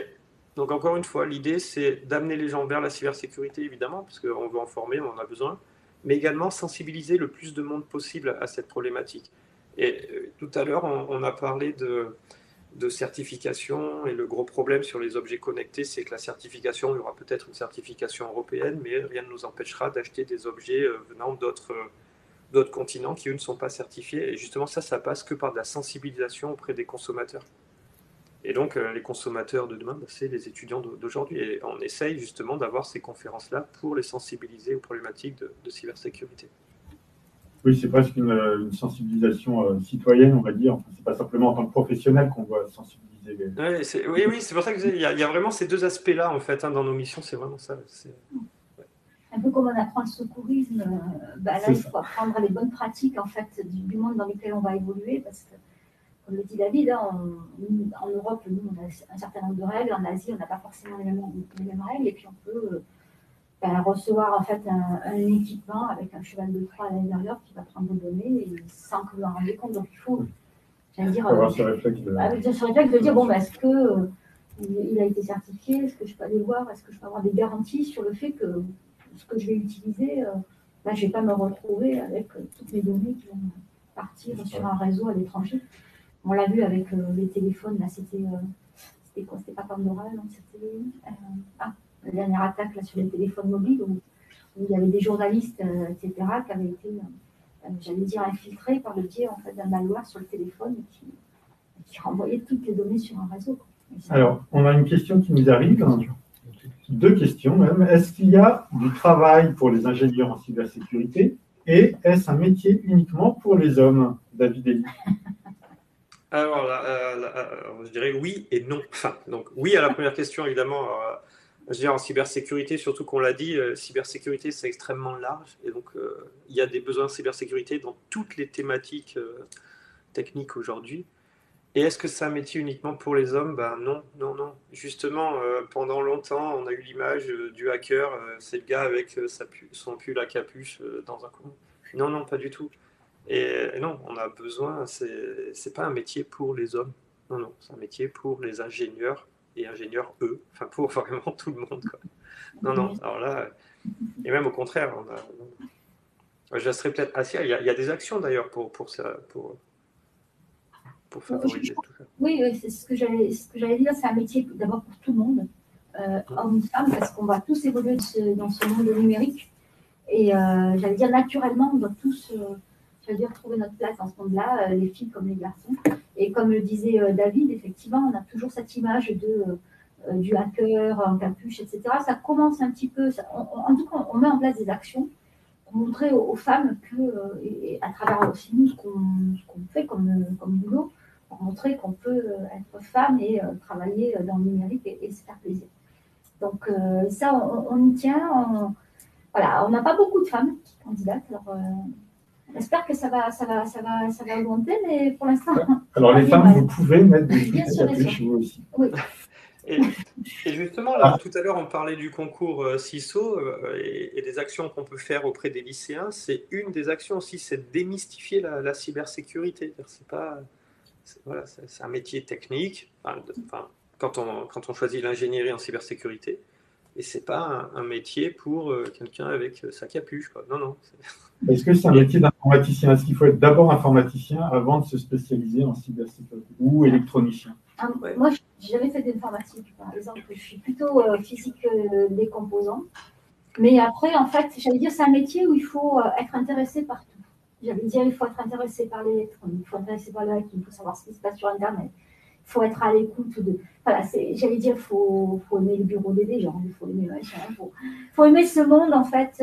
S3: donc encore une fois, l'idée c'est d'amener les gens vers la cybersécurité, évidemment, parce qu'on veut en former, on en a besoin, mais également sensibiliser le plus de monde possible à cette problématique. Et tout à l'heure, on a parlé de certification, et le gros problème sur les objets connectés, c'est que la certification, il y aura peut-être une certification européenne, mais rien ne nous empêchera d'acheter des objets venant d'autres continents qui, eux, ne sont pas certifiés. Et justement, ça passe que par de la sensibilisation auprès des consommateurs. Et donc, les consommateurs de demain, c'est les étudiants d'aujourd'hui. Et on essaye justement d'avoir ces conférences-là pour les sensibiliser aux problématiques de cybersécurité.
S1: Oui, c'est presque une sensibilisation citoyenne, on va dire. Enfin, c'est pas simplement en tant que professionnel qu'on doit sensibiliser les...
S3: Oui, c'est pour ça que il y a vraiment ces deux aspects-là, en fait, dans nos missions, c'est vraiment ça.
S2: Un peu comme on apprend le secourisme, là, il faut apprendre les bonnes pratiques, en fait, du monde dans lequel on va évoluer, parce que, comme le dit David, en Europe, nous, on a un certain nombre de règles. En Asie, on n'a pas forcément les mêmes règles. Et puis, on peut recevoir en fait un équipement avec un cheval de Troie à l'intérieur qui va prendre vos données et sans que vous en rendiez compte. Donc il faut, j'allais dire,
S1: avoir ce réflexe
S2: de dire bon, est-ce que il a été certifié, est-ce que je peux aller voir, est-ce que je peux avoir des garanties sur le fait que ce que je vais utiliser, je ne vais pas me retrouver avec toutes mes données qui vont partir sur un réseau à l'étranger. On l'a vu avec les téléphones, là c'était quoi? C'était pas Pandora, non, c'était la dernière attaque là, sur les téléphones mobiles où il y avait des journalistes, etc., qui avaient été, j'allais dire, infiltrés par le biais en fait, d'un malware sur le téléphone qui renvoyait toutes les données sur un réseau.
S1: Alors, on a une question qui nous arrive, 2 questions même. Est-ce qu'il y a du travail pour les ingénieurs en cybersécurité et est-ce un métier uniquement pour les hommes, David Elie?
S3: Alors, je dirais oui et non. Enfin, donc, oui à la première question, évidemment. Je dirais en cybersécurité, surtout qu'on l'a dit, cybersécurité, c'est extrêmement large. Et donc, il y a des besoins de cybersécurité dans toutes les thématiques techniques aujourd'hui. Et est-ce que c'est un métier uniquement pour les hommes? Ben non, non, non. Justement, pendant longtemps, on a eu l'image du hacker, c'est le gars avec son pull à capuche dans un coin. Non, non, pas du tout. Et non, on a besoin, c'est pas un métier pour les hommes. Non, non, c'est un métier pour les ingénieurs et ingénieurs, eux. Enfin, pour vraiment tout le monde, quoi. Non, non, alors là, et même au contraire, je resterai peut-être assis. Il y a des actions d'ailleurs pour ça, pour favoriser tout ça.
S2: Oui, c'est ce que j'allais dire, c'est un métier d'abord pour tout le monde, hommes et femmes, parce qu'on va tous évoluer dans ce monde numérique. Et j'allais dire, naturellement, on doit tous trouver notre place dans ce monde-là, les filles comme les garçons. Et comme le disait David, effectivement, on a toujours cette image du hacker en capuche, etc. Ça commence un petit peu, en tout cas, on met en place des actions pour montrer aux femmes que, et à travers aussi nous, ce qu'on fait comme boulot, pour montrer qu'on peut être femme et travailler dans le numérique et se faire plaisir. Donc ça, on y tient. Voilà, on n'a pas beaucoup de femmes qui candidatent. Alors, j'espère que ça va augmenter, mais pour l'instant.
S1: Alors les femmes, vous pouvez mettre des capuches, vous aussi.
S2: Oui.
S3: Et justement, là, tout à l'heure, on parlait du concours CISO et des actions qu'on peut faire auprès des lycéens. C'est une des actions aussi, c'est de démystifier la cybersécurité. C'est un métier technique. Quand on choisit l'ingénierie en cybersécurité, et c'est pas un métier pour quelqu'un avec sa capuche, quoi. Non, non.
S1: Est-ce que c'est un métier d'informaticien? Est-ce qu'il faut être d'abord informaticien avant de se spécialiser en cybersécurité ou électronicien?
S2: Ouais. Moi, j'ai jamais fait d'informatique, par exemple. Je suis plutôt physique des composants. Mais après, en fait, j'allais dire, c'est un métier où il faut être intéressé par tout. J'allais dire, il faut être intéressé par l'électronique, il faut être intéressé par le hacking, il faut savoir ce qui se passe sur Internet. Il faut être à l'écoute de... Voilà, j'allais dire, il faut aimer le bureau des gens, il faut aimer machin, faut aimer ce monde, en fait,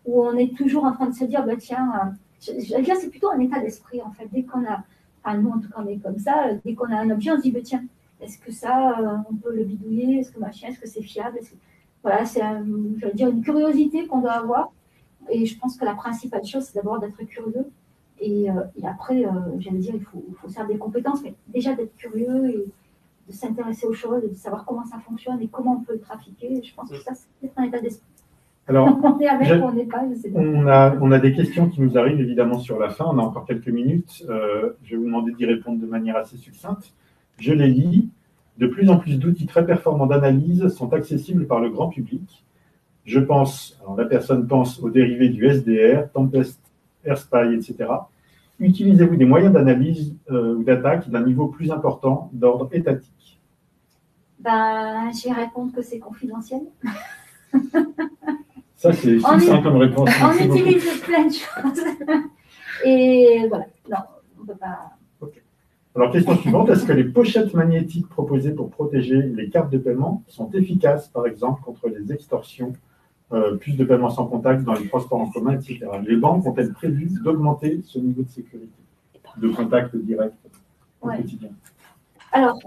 S2: où on est toujours en train de se dire, bah, tiens, j'allais dire, c'est plutôt un état d'esprit, en fait. Dès qu'on a... Enfin, nous, en tout cas, on est comme ça. Dès qu'on a un objet, on se dit, bah, tiens, est-ce que ça, on peut le bidouiller? Est-ce que machin, est-ce que c'est fiable? Voilà, c'est, j'allais dire, une curiosité qu'on doit avoir. Et je pense que la principale chose, c'est d'abord d'être curieux. Et après, j'allais dire, il faut faire des compétences, mais déjà d'être curieux et de s'intéresser aux choses, de savoir comment ça fonctionne et comment on peut le trafiquer. Je pense que ça, c'est peut-être un état d'esprit.
S1: Alors,
S2: on est avec ou on n'est pas, je sais pas.
S1: On a des questions qui nous arrivent évidemment sur la fin. On a encore quelques minutes. Je vais vous demander d'y répondre de manière assez succincte. Je les lis. De plus en plus d'outils très performants d'analyse sont accessibles par le grand public. Je pense, alors la personne pense aux dérivés du SDR, Tempest, AirSpy, etc. Utilisez-vous des moyens d'analyse ou d'attaque d'un niveau plus important d'ordre étatique?
S2: Je vais répondre que c'est confidentiel.
S1: Ça, c'est succinct comme réponse.
S2: On utilise plein de choses. Et voilà, non, on ne peut pas...
S1: Okay. Alors, question suivante, est-ce que les pochettes magnétiques proposées pour protéger les cartes de paiement sont efficaces, par exemple, contre les extorsions, plus de paiements sans contact dans les transports en commun, etc. Les banques ont-elles prévu d'augmenter ce niveau de sécurité, de contact direct au quotidien?
S2: Alors,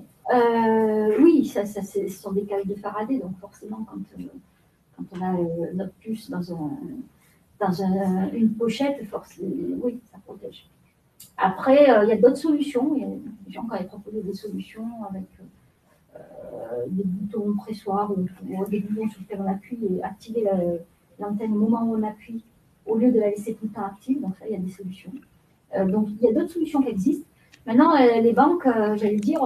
S2: oui, ce sont des cages de Faraday, donc forcément, quand on a notre puce dans une pochette, oui, ça protège. Après, il y a d'autres solutions. Il y a des gens qui avaient proposé des solutions avec des boutons pressoirs ou des boutons sur lesquels on appuie et activer l'antenne au moment où on appuie au lieu de la laisser tout le temps active. Donc ça, il y a des solutions. Donc il y a d'autres solutions qui existent. Maintenant, les banques, j'allais dire,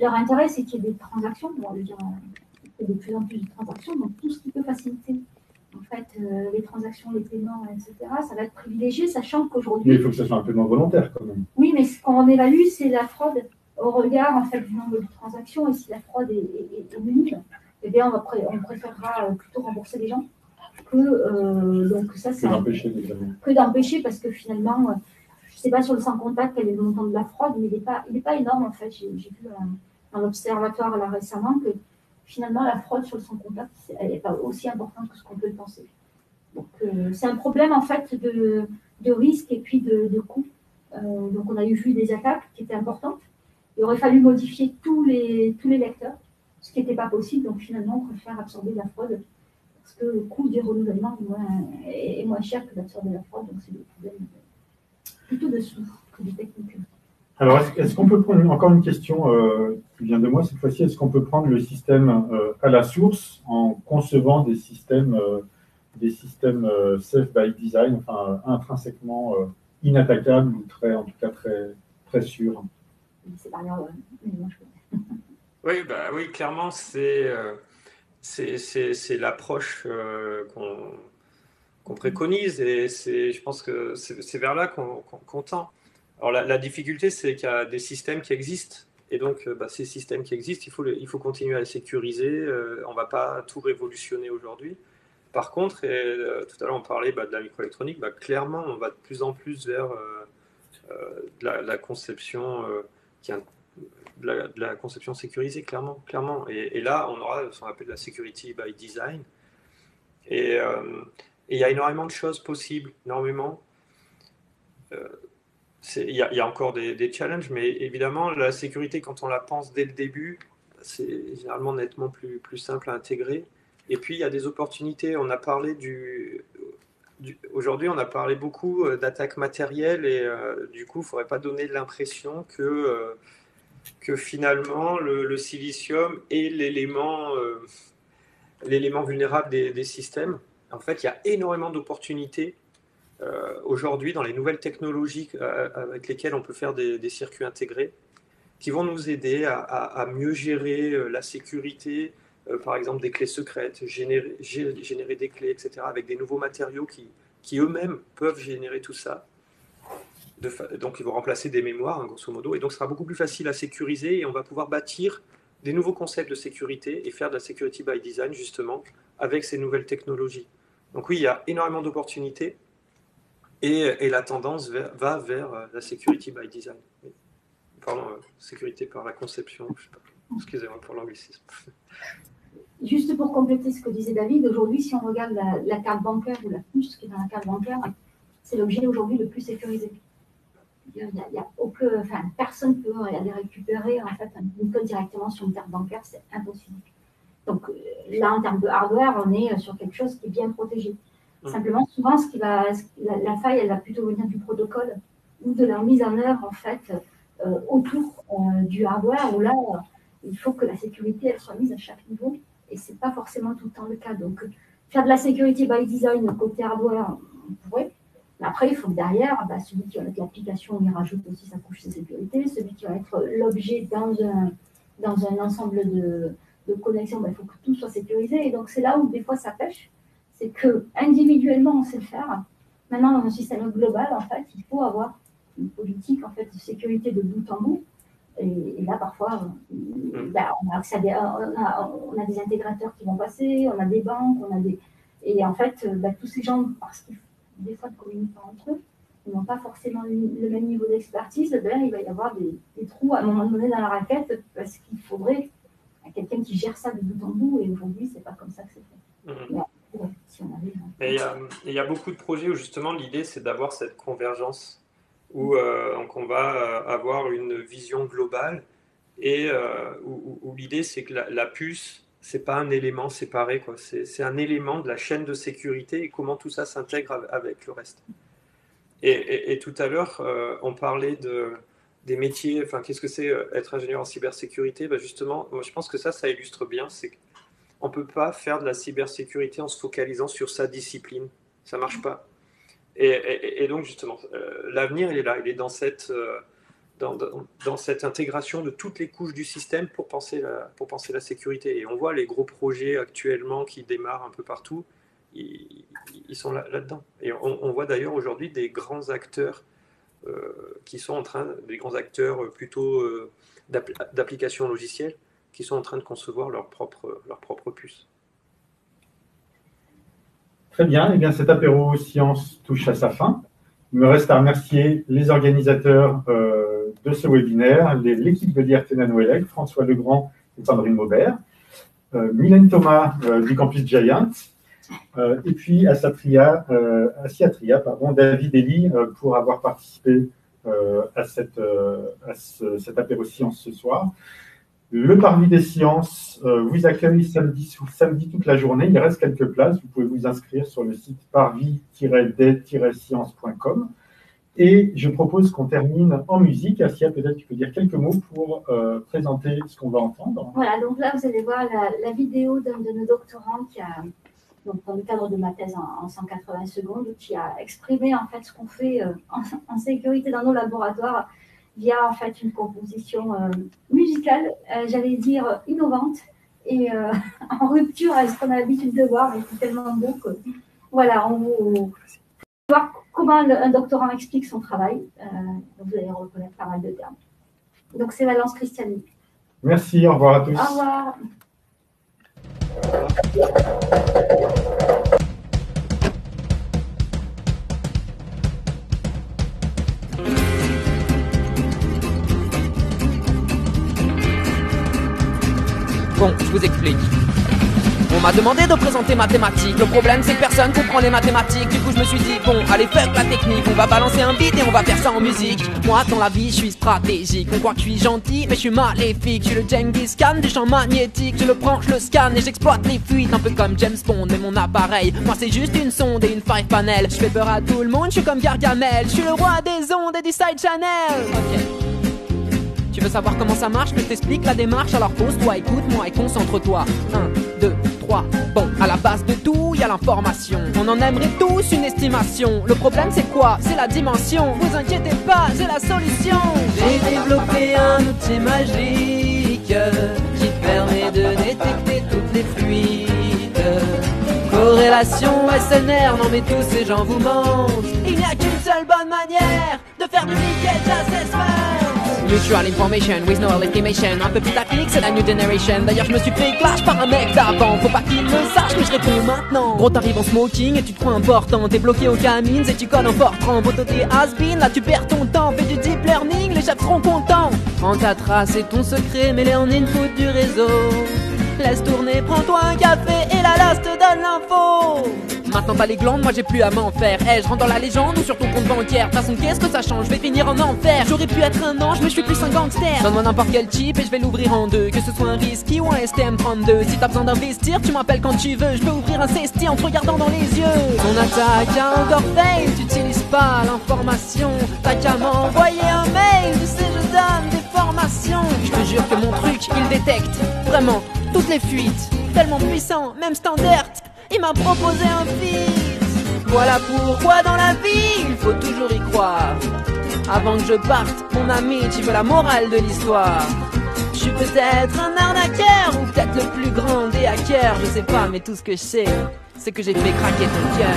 S2: leur intérêt, c'est qu'il y ait des transactions. Bon, il y a de plus en plus de transactions, donc tout ce qui peut faciliter en fait, les transactions, les paiements, etc., ça va être privilégié, sachant qu'aujourd'hui…
S1: Mais il faut que ça soit un paiement volontaire, quand même.
S2: Oui, mais ce qu'on évalue, c'est la fraude au regard, en fait, du nombre de transactions. Et si la fraude est nulle, eh bien, on préférera plutôt rembourser les gens donc ça, que d'empêcher, parce que finalement, je ne sais pas sur le sans contact quel est le montant de la fraude, mais il n'est pas énorme, en fait. J'ai vu dans l'observatoire là récemment que finalement, la fraude sur le sans contact, elle n'est pas aussi importante que ce qu'on peut le penser. Donc, c'est un problème, en fait, de risque et puis de coût. Donc, on a vu des attaques qui étaient importantes. Il aurait fallu modifier tous les lecteurs, ce qui n'était pas possible. Donc, finalement, on préfère absorber la fraude parce que le coût du renouvellement est moins cher que d'absorber la fraude. Donc, c'est des problèmes plutôt de sous que de technique.
S1: Alors, est-ce qu'on peut prendre encore une question qui vient de moi cette fois-ci? Est-ce qu'on peut prendre le système à la source en concevant des systèmes safe by design, enfin intrinsèquement inattaquables ou en tout cas très sûrs?
S2: C'est pas grave, moi je
S3: connais. Oui, clairement, c'est l'approche qu'on préconise et je pense que c'est vers là qu'on tend. Alors la difficulté, c'est qu'il y a des systèmes qui existent et donc ces systèmes qui existent, il faut continuer à les sécuriser. On ne va pas tout révolutionner aujourd'hui. Par contre, tout à l'heure on parlait de la microélectronique, clairement on va de plus en plus vers la conception de la conception sécurisée, clairement. Et là, on aura ce qu'on appelle la security by design. Et il y a énormément de choses possibles, énormément. Il y a encore des challenges, mais évidemment, la sécurité, quand on la pense dès le début, c'est généralement nettement plus simple à intégrer. Et puis, il y a des opportunités. On a parlé aujourd'hui, on a parlé beaucoup d'attaques matérielles et du coup, il ne faudrait pas donner l'impression que finalement, le silicium est l'élément vulnérable des systèmes. En fait, il y a énormément d'opportunités aujourd'hui dans les nouvelles technologies avec lesquelles on peut faire des circuits intégrés qui vont nous aider à mieux gérer la sécurité, par exemple des clés secrètes, générer des clés, etc., avec des nouveaux matériaux qui eux-mêmes peuvent générer tout ça. Donc ils vont remplacer des mémoires, grosso modo, et donc ce sera beaucoup plus facile à sécuriser et on va pouvoir bâtir des nouveaux concepts de sécurité et faire de la security by design, justement, avec ces nouvelles technologies. Donc oui, il y a énormément d'opportunités et la tendance va vers la security by design. Pardon, sécurité par la conception, je sais pas. Excusez-moi pour l'anglicisme.
S2: Juste pour compléter ce que disait David, aujourd'hui, si on regarde la carte bancaire ou la puce qui est dans la carte bancaire, c'est l'objet aujourd'hui le plus sécurisé. Personne ne peut aller récupérer en fait, une code directement sur une carte bancaire, c'est impossible. Donc là, en termes de hardware, on est sur quelque chose qui est bien protégé. Simplement, souvent, la faille, elle va plutôt venir du protocole ou de la mise en œuvre en fait, autour du hardware, où là, il faut que la sécurité elle soit mise à chaque niveau, et ce n'est pas forcément tout le temps le cas. Donc, faire de la sécurité by design côté hardware, on pourrait. Mais après, il faut que derrière, celui qui va être l'application, il rajoute aussi sa couche de sécurité. Celui qui va être l'objet dans un ensemble de connexions, il faut que tout soit sécurisé. Et donc, c'est là où des fois ça pêche. C'est qu'individuellement, on sait le faire. Maintenant, dans un système global, en fait, il faut avoir une politique en fait, de sécurité de bout en bout. Et là, parfois, on a des intégrateurs qui vont passer, on a des banques, et en fait, tous ces gens, parce qu'ils des fois ne communiquent pas entre eux, ils n'ont pas forcément le même niveau d'expertise, il va y avoir des trous à un moment donné dans la raquette parce qu'il faudrait quelqu'un qui gère ça de bout en bout, et aujourd'hui, c'est pas comme ça que c'est fait.
S3: Il y a beaucoup de projets où justement l'idée c'est d'avoir cette convergence où on va avoir une vision globale et où l'idée c'est que la puce c'est pas un élément séparé, quoi. C'est un élément de la chaîne de sécurité et comment tout ça s'intègre avec le reste. Et tout à l'heure on parlait des métiers, enfin, qu'est-ce que c'est être ingénieur en cybersécurité? Justement, moi, je pense que ça illustre bien, c'est qu'on ne peut pas faire de la cybersécurité en se focalisant sur sa discipline. Ça ne marche pas. Et donc, justement, l'avenir, il est là. Il est dans cette intégration de toutes les couches du système pour penser la sécurité. Et on voit les gros projets actuellement qui démarrent un peu partout, ils sont là-dedans. Et on voit d'ailleurs aujourd'hui des grands acteurs des grands acteurs plutôt d'applications logicielles qui sont en train de concevoir leur propre puce.
S1: Très bien. Eh bien, cet apéro science touche à sa fin. Il me reste à remercier les organisateurs de ce webinaire, l'équipe de l'IRT NanoElec, François Legrand et Sandrine Maubert, Mylène Thomas du Campus Giant, et puis à Ciatria, David Elie pour avoir participé à cet apéro science ce soir. Le Parvis des Sciences vous accueille samedi toute la journée. Il reste quelques places. Vous pouvez vous inscrire sur le site parvis-des-sciences.com. Et je propose qu'on termine en musique. Assia, peut-être tu peux dire quelques mots pour présenter ce qu'on va entendre.
S2: Voilà, donc là, vous allez voir la vidéo d'un de nos doctorants qui a, donc, dans le cadre de ma thèse en 180 secondes, qui a exprimé en fait ce qu'on fait en sécurité dans nos laboratoires via en fait une composition musicale, j'allais dire innovante et en rupture avec ce qu'on a l'habitude de voir, mais c'est tellement beau que voilà, on vous voir comment un doctorant explique son travail. Vous allez reconnaître pas mal de termes. Donc c'est Valence Christiani.
S1: Merci, au revoir à tous.
S2: Au revoir.
S5: Bon, je vous explique. On m'a demandé de présenter mathématiques. Le problème c'est que personne comprend les mathématiques. Du coup je me suis dit bon, allez fuck la technique. On va balancer un beat et on va faire ça en musique. Moi dans la vie je suis stratégique. On croit que je suis gentil mais je suis maléfique. Je suis le Genghis Khan du champ magnétique. Je le prends, je le scanne et j'exploite les fuites. Un peu comme James Bond mais mon appareil, moi c'est juste une sonde et une 5 panel. Je fais peur à tout le monde, je suis comme Gargamel. Je suis le roi des ondes et du side channel. Ok. Tu veux savoir comment ça marche? Que je t'explique la démarche? Alors pose-toi, écoute-moi et concentre-toi. 1, 2, 3. Bon, à la base de tout, il y a l'information. On en aimerait tous une estimation. Le problème c'est quoi? C'est la dimension. Vous inquiétez pas, j'ai la solution. J'ai développé un outil magique qui permet de détecter toutes les fuites. Corrélation SNR, non mais tous ces gens vous mentent. Il n'y a qu'une seule bonne manière de faire du leakage assessment. Mutual information with no estimation. Un peu plus tactique, c'est la new generation. D'ailleurs je me suis fait clash par un mec d'avant. Faut pas qu'il le sache mais je réponds maintenant. Gros t'arrives en smoking et tu te crois important. T'es bloqué au Camins et tu codes en Fortran. Photo t'es has-been, là tu perds ton temps. Fais du deep learning, les chefs seront contents. Prends ta trace et ton secret, mets-les en input du réseau. Laisse tourner, prends-toi un café et la lasse te donne l'info. Maintenant pas les glandes, moi j'ai plus à m'en faire. Je rentre dans la légende ou sur ton compte bancaire. De toute façon qu'est-ce que ça change, je vais finir en enfer. J'aurais pu être un ange mais je suis plus un gangster. Donne-moi n'importe quel chip et je vais l'ouvrir en deux. Que ce soit un risky ou un STM32. Si t'as besoin d'investir, tu m'appelles quand tu veux. Je peux ouvrir un cesti en te regardant dans les yeux. Ton attaque a encore fail, t'utilises pas l'information. T'as qu'à m'envoyer un mail, tu sais je donne des formations. Je te jure que mon truc, il détecte vraiment toutes les fuites. Tellement puissant, même standard, il m'a proposé un feat. Voilà pourquoi dans la vie, il faut toujours y croire. Avant que je parte, mon ami, tu veux la morale de l'histoire. Je suis peut-être un arnaqueur, ou peut-être le plus grand des hackers. Je sais pas, mais tout ce que je sais, c'est que j'ai fait craquer ton cœur.